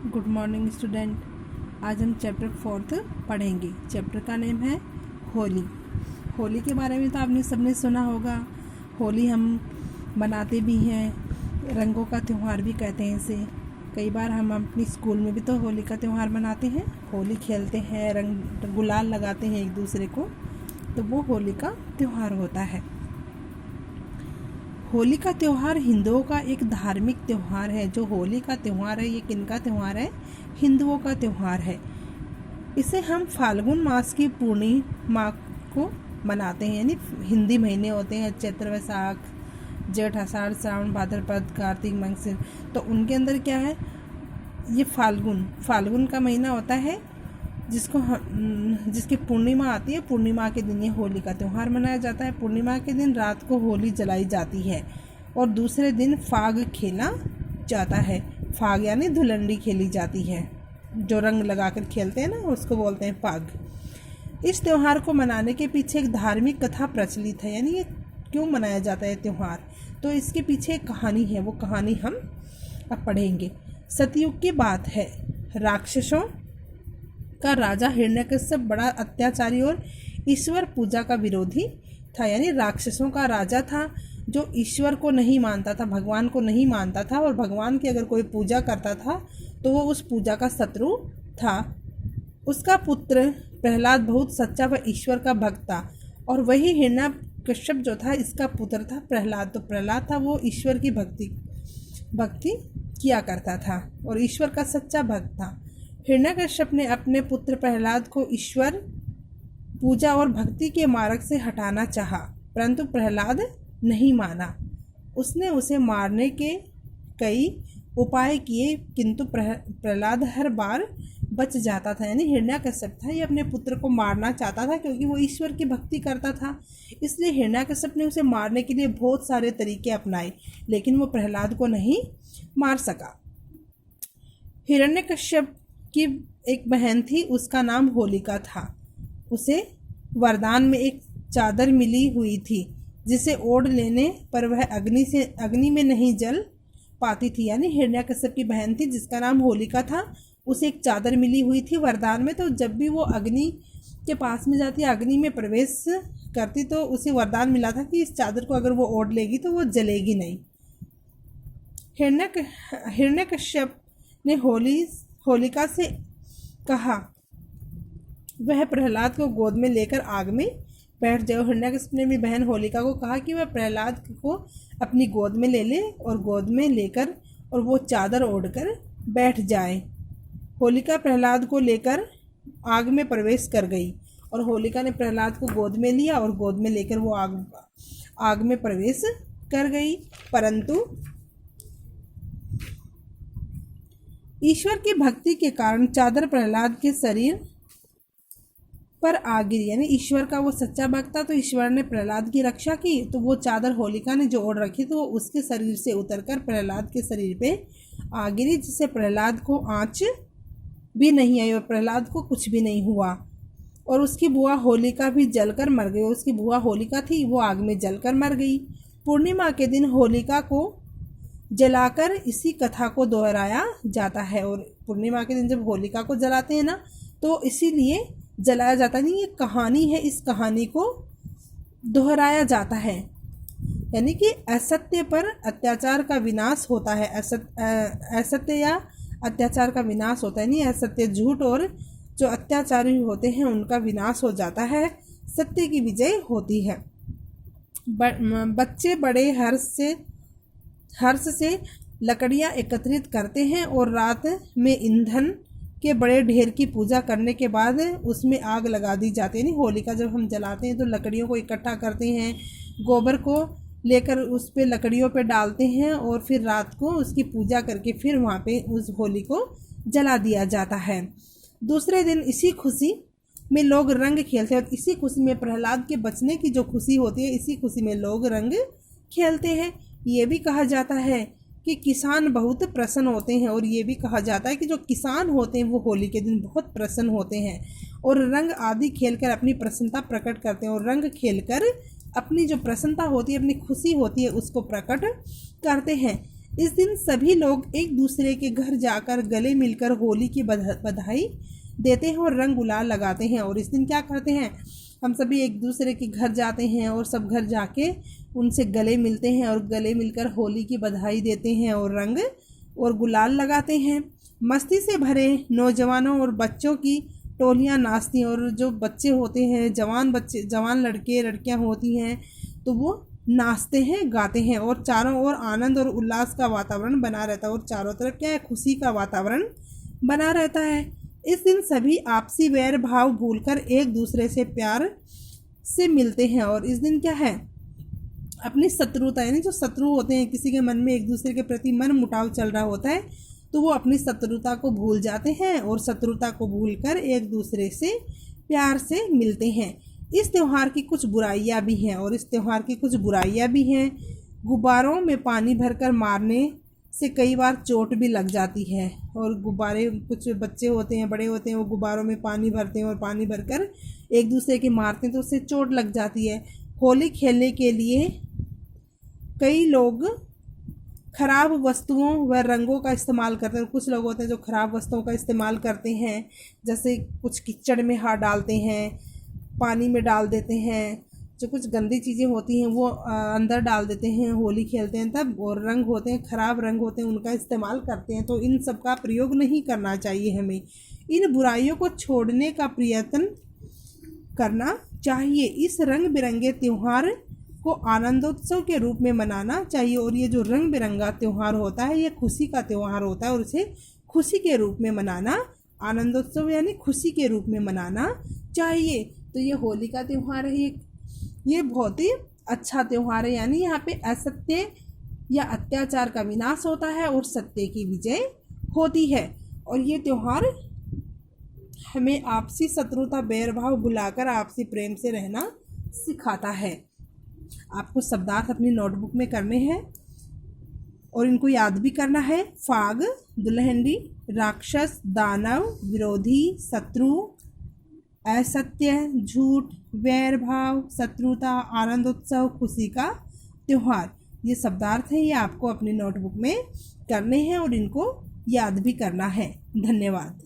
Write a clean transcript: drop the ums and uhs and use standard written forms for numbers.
Good morning student. आज हम chapter 4 पढ़ेंगे। चैप्टर का नेम है होली। होली के बारे में तो आपने सबने सुना होगा। होली हम मनाते भी हैं, रंगों का त्यौहार भी कहते हैं इसे। कई बार हम अपनी स्कूल में भी तो होली का त्यौहार मनाते हैं, होली खेलते हैं, रंग गुलाल लगाते हैं एक दूसरे को, तो वो होली का त्यौहार होता है। होली का त्यौहार हिंदुओं का एक धार्मिक त्यौहार है। जो होली का त्यौहार है, ये किनका त्यौहार है? हिंदुओं का त्यौहार है। इसे हम फाल्गुन मास की पूर्णिमा को मनाते हैं, यानी हिंदी महीने होते हैं चैत्र, वैशाख, जेठ, आषाढ़, श्रावण, भाद्रपद, कार्तिक, माघ, तो उनके अंदर क्या है? ये फाल्गुन का महीना होता है, जिसकी पूर्णिमा आती है। पूर्णिमा के दिन ये होली का त्यौहार मनाया जाता है। पूर्णिमा के दिन रात को होली जलाई जाती है और दूसरे दिन फाग खेला जाता है। फाग यानी धुलंडी खेली जाती है, जो रंग लगाकर खेलते हैं ना, उसको बोलते हैं फाग। इस त्यौहार को मनाने के पीछे एक धार्मिक कथा प्रचलित है, यानी ये क्यों मनाया जाता है त्यौहार, तो इसके पीछे एक कहानी है। वो कहानी हम अब पढ़ेंगे। सतयुग की बात है। राक्षसों का राजा हिरण्यकश्यप बड़ा अत्याचारी और ईश्वर पूजा का विरोधी था, यानी राक्षसों का राजा था जो ईश्वर को नहीं मानता था, भगवान को नहीं मानता था, और भगवान की अगर कोई पूजा करता था तो वो उस पूजा का शत्रु था। उसका पुत्र प्रहलाद बहुत सच्चा व ईश्वर का भक्त था, और वही हिरण्यकश्यप जो था इसका पुत्र था प्रहलाद। तो प्रहलाद था वो ईश्वर की भक्ति किया करता था और ईश्वर का सच्चा भक्त था। हिरण्यकश्यप ने अपने पुत्र प्रहलाद को ईश्वर पूजा और भक्ति के मार्ग से हटाना चाहा, परंतु प्रहलाद नहीं माना। उसने उसे मारने के कई उपाय किए, किंतु प्रहलाद हर बार बच जाता था। यानी हिरण्यकश्यप था, ये अपने पुत्र को मारना चाहता था क्योंकि वो ईश्वर की भक्ति करता था, इसलिए हिरण्यकश्यप ने उसे मारने के लिए बहुत सारे तरीके अपनाए, लेकिन वो प्रहलाद को नहीं मार सका। हिरण्यकश्यप की एक बहन थी, उसका नाम होलिका था। उसे वरदान में एक चादर मिली हुई थी, जिसे ओढ़ लेने पर वह अग्नि में नहीं जल पाती थी। यानी हिरण्यकश्यप की बहन थी जिसका नाम होलिका था, उसे एक चादर मिली हुई थी वरदान में, तो जब भी वो अग्नि के पास में जाती, अग्नि में प्रवेश करती, तो उसे वरदान मिला था कि इस चादर को अगर वो ओढ़ लेगी तो वो जलेगी नहीं। हिरण्यकश्यप ने होलिका से कहा वह प्रहलाद को गोद में लेकर आग में बैठ जाए। हिरण्यकश्यप ने अपनी बहन होलिका को कहा कि वह प्रहलाद को अपनी गोद में ले ले और गोद में लेकर और वो चादर ओढ़कर बैठ जाए। होलिका प्रहलाद को लेकर आग में प्रवेश कर गई और होलिका ने प्रहलाद को गोद में लिया और गोद में लेकर वो आग में प्रवेश कर गई, परंतु ईश्वर की भक्ति के कारण चादर प्रहलाद के शरीर पर आ गिरी। यानी ईश्वर का वो सच्चा भक्त था, तो ईश्वर ने प्रहलाद की रक्षा की, तो वो चादर होलिका ने जो ओढ़ रखी तो वो उसके शरीर से उतरकर प्रहलाद के शरीर पे आ गिरी, जिससे प्रहलाद को आँच भी नहीं आई और प्रहलाद को कुछ भी नहीं हुआ। और उसकी बुआ होलिका भी जलकर मर गई। उसकी बुआ होलिका थी, वो आग में जलकर मर गई। पूर्णिमा के दिन होलिका को जलाकर इसी कथा को दोहराया जाता है, और पूर्णिमा के दिन जब होलिका को जलाते हैं ना, तो इसीलिए जलाया जाता नहीं, ये कहानी है, इस कहानी को दोहराया जाता है। यानी कि असत्य पर अत्याचार का विनाश होता है, असत्य या अत्याचार का विनाश होता है, नहीं असत्य, झूठ और जो अत्याचारी होते हैं उनका विनाश हो जाता है, सत्य की विजय होती है। बच्चे बड़े हर्ष से लकड़ियाँ एकत्रित करते हैं और रात में ईंधन के बड़े ढेर की पूजा करने के बाद उसमें आग लगा दी जाती है। यानी होलिका जब हम जलाते हैं तो लकड़ियों को इकट्ठा करते हैं, गोबर को लेकर उस पे लकड़ियों पे डालते हैं और फिर रात को उसकी पूजा करके फिर वहाँ पे उस होली को जला दिया जाता है। दूसरे दिन इसी खुशी में लोग रंग खेलते हैं, और इसी खुशी में प्रहलाद के बचने की जो खुशी होती है, इसी खुशी में लोग रंग खेलते हैं। ये भी कहा जाता है कि किसान बहुत प्रसन्न होते हैं, और ये भी कहा जाता है कि जो किसान होते हैं वो होली के दिन बहुत प्रसन्न होते हैं और रंग आदि खेलकर अपनी प्रसन्नता प्रकट करते हैं, और रंग खेलकर अपनी जो प्रसन्नता होती है, अपनी खुशी होती है, उसको प्रकट करते हैं। इस दिन सभी लोग एक दूसरे के घर जाकर गले मिलकर होली की बधाई देते हैं और रंग गुलाल लगाते हैं। और इस दिन क्या करते हैं, हम सभी एक दूसरे के घर जाते हैं और सब घर जाके उनसे गले मिलते हैं और गले मिलकर होली की बधाई देते हैं और रंग और गुलाल लगाते हैं। मस्ती से भरे नौजवानों और बच्चों की टोलियां नाचती हैं, और जो बच्चे होते हैं, जवान लड़के लड़कियां होती हैं, तो वो नाचते हैं, गाते हैं, और चारों ओर आनंद और उल्लास का वातावरण बना रहता है। और चारों तरफ क्या है, खुशी का वातावरण बना रहता है। इस दिन सभी आपसी वैर भाव भूलकर एक दूसरे से प्यार से मिलते हैं। और इस दिन क्या है, अपनी शत्रुता, यानी जो शत्रु होते हैं, किसी के मन में एक दूसरे के प्रति मन मुटाव चल रहा होता है, तो वो अपनी शत्रुता को भूल जाते हैं और शत्रुता को भूलकर एक दूसरे से प्यार से मिलते हैं। इस त्यौहार की कुछ बुराइयां भी हैं, और इस त्यौहार की कुछ बुराइयां भी हैं। गुब्बारों में पानी भरकर मारने से कई बार चोट भी लग जाती है। और गुब्बारे, कुछ बच्चे होते हैं, बड़े होते हैं, वो गुब्बारों में पानी भरते हैं और पानी भरकर एक दूसरे के मारते हैं, तो उससे चोट लग जाती है। होली खेलने के लिए कई लोग खराब वस्तुओं व रंगों का इस्तेमाल करते हैं। कुछ लोग होते हैं जो खराब वस्तुओं का इस्तेमाल करते हैं, जैसे कुछ कीचड़ में हाथ डालते हैं, पानी में डाल देते हैं, जो कुछ गंदी चीज़ें होती हैं वो अंदर डाल देते हैं, होली खेलते हैं तब। और रंग होते हैं, खराब रंग होते हैं, उनका इस्तेमाल करते हैं। तो इन सब का प्रयोग नहीं करना चाहिए हमें। इन बुराइयों को छोड़ने का प्रयत्न करना चाहिए। इस रंग बिरंगे त्यौहार को आनंदोत्सव के रूप में मनाना चाहिए। और ये जो रंग बिरंगा त्यौहार होता है, ये खुशी का त्यौहार होता है, और इसे खुशी के रूप में मनाना, आनंदोत्सव यानी खुशी के रूप में मनाना चाहिए। तो ये होली का त्यौहार है, ये बहुत ही अच्छा त्यौहार है। यानी यहाँ पे असत्य या अत्याचार का विनाश होता है और सत्य की विजय होती है। और ये त्यौहार हमें आपसी शत्रुता, बैरभाव भुलाकर आपसी प्रेम से रहना सिखाता है। आपको शब्दार्थ अपनी नोटबुक में करने हैं और इनको याद भी करना है। फाग, दुल्हनडी, राक्षस, दानव, विरोधी, शत्रु, असत्य, झूठ, वैर भाव, शत्रुता, आनंदोत्सव, खुशी का त्यौहार, ये शब्दार्थ है। ये आपको अपनी नोटबुक में करने हैं और इनको याद भी करना है। धन्यवाद।